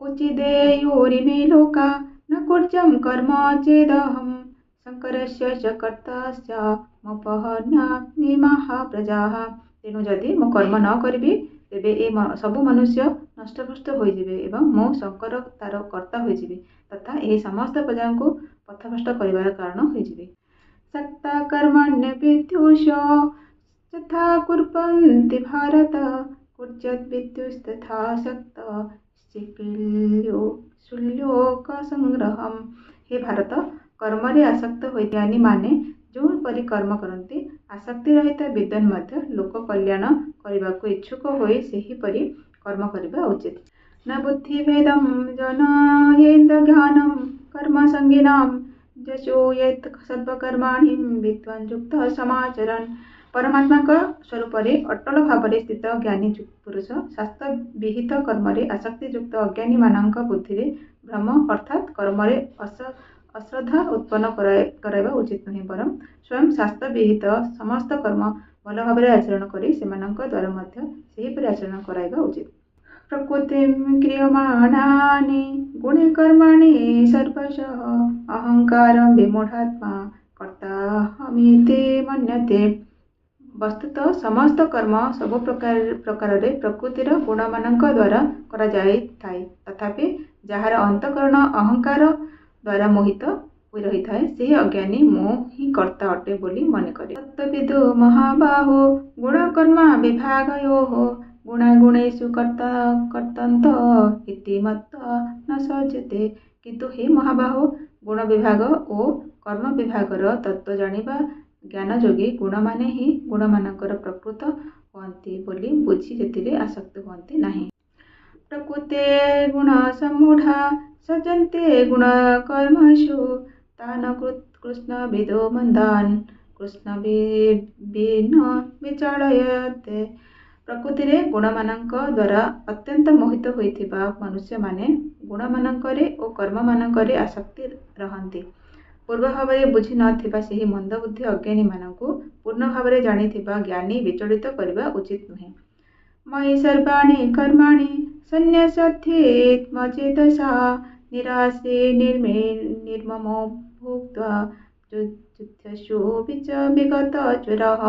उचिदेयोरिमे लोका न कुर्जं कर्म चेदहं शङ्करस्य च कर्तास्य मोपहन्यामि महाप्रजाः। तेणु जदि मो कर्म न करिबि तेबे ए सबु मनुष्य नष्टभ्रष्ट होइजिबे एवं मो शंकर तार कर्ता होइजिबे तथा ए समस्त प्रजा को पथभ्रष्ट करिबार कारण होइजिबे। सक्ता कर्मण्य विद्युष यथा कुर्वन्ति भारत कुर्यात् विद्युस्तथा शक्त शूल्योक संग्रहम। हे भारत, कर्मरे आसक्त होइज्ञानी माने जो परि कर्म करती आसक्ति रहित विद्वान मध्य लोक कल्याण करने को इच्छुक होई सेही परि कर्म करबा उचित। न बुद्धिभेदम जनयेत ज्ञानम कर्म संगीनां जचोयेत सर्वकर्माणि विद्वान युक्त समाचरण। परमात्मा का स्वरूप अटल भाव स्थित ज्ञानी पुरुष शास्त्र विहित कर्म आसक्ति युक्त अज्ञानी मानक बुद्धि भ्रम अर्थात कर्म अश्रद्धा उत्पन्न कराइबा उचित नुहे बरं स्वयं शास्त्र विहित समस्त कर्म भल भाव आचरण करी सेमानंक द्वारा मध्य सेहीपरि आचरण कराइबा उचित। प्रकृतिं क्रियमाणानि गुणे कर्माणि सर्वशः अहंकारं विमूढात्मा कर्ताहमिति मन्यते। वस्तुतः समस्त कर्म सब प्रकार प्रकृतिर गुण मानक द्वारा करा जाई थाए तथापि जहार अंतकरण अहंकार द्वारा मोहित होई रही थाए से अज्ञानी मो ही कर्ता अटे बोली मन करे। तत्विदु महाबाहो गुणकर्मा विभागयोः गुणागुणेषु कर्तन्त इति मत्वा न सज्जते। किंतु हे महाबाहो गुण विभाग और कर्म विभागर तत्व जानिबा ज्ञान जोगी गुण माने ही गुण मानकर प्रकृत होती बोली बुझी से आसक्त होती नहीं। प्रकृते गुण सम्मूढ़ा सज्जन्ते गुण कर्मसु तान कृष्ण विदो मंदान कृष्ण विन विचालयते। प्रकृति गुण मानक द्वारा अत्यंत मोहित होइथिबा मनुष्य माने गुण मानकरे और कर्म मानकरे आसक्ति रहंती। पूर्व भाव बुझी नथिबा सेही मंद बुद्धि अज्ञानी मानकु पूर्ण भाव जानिथिबा ज्ञानी विचलित करबा उचित नुहे। मयि सर्वाणि कर्माणि सन्न्यस्यथित्मचेतसा निराश्रे निर्ममो भुक्त्वा जुध्यशो विगत चुरः।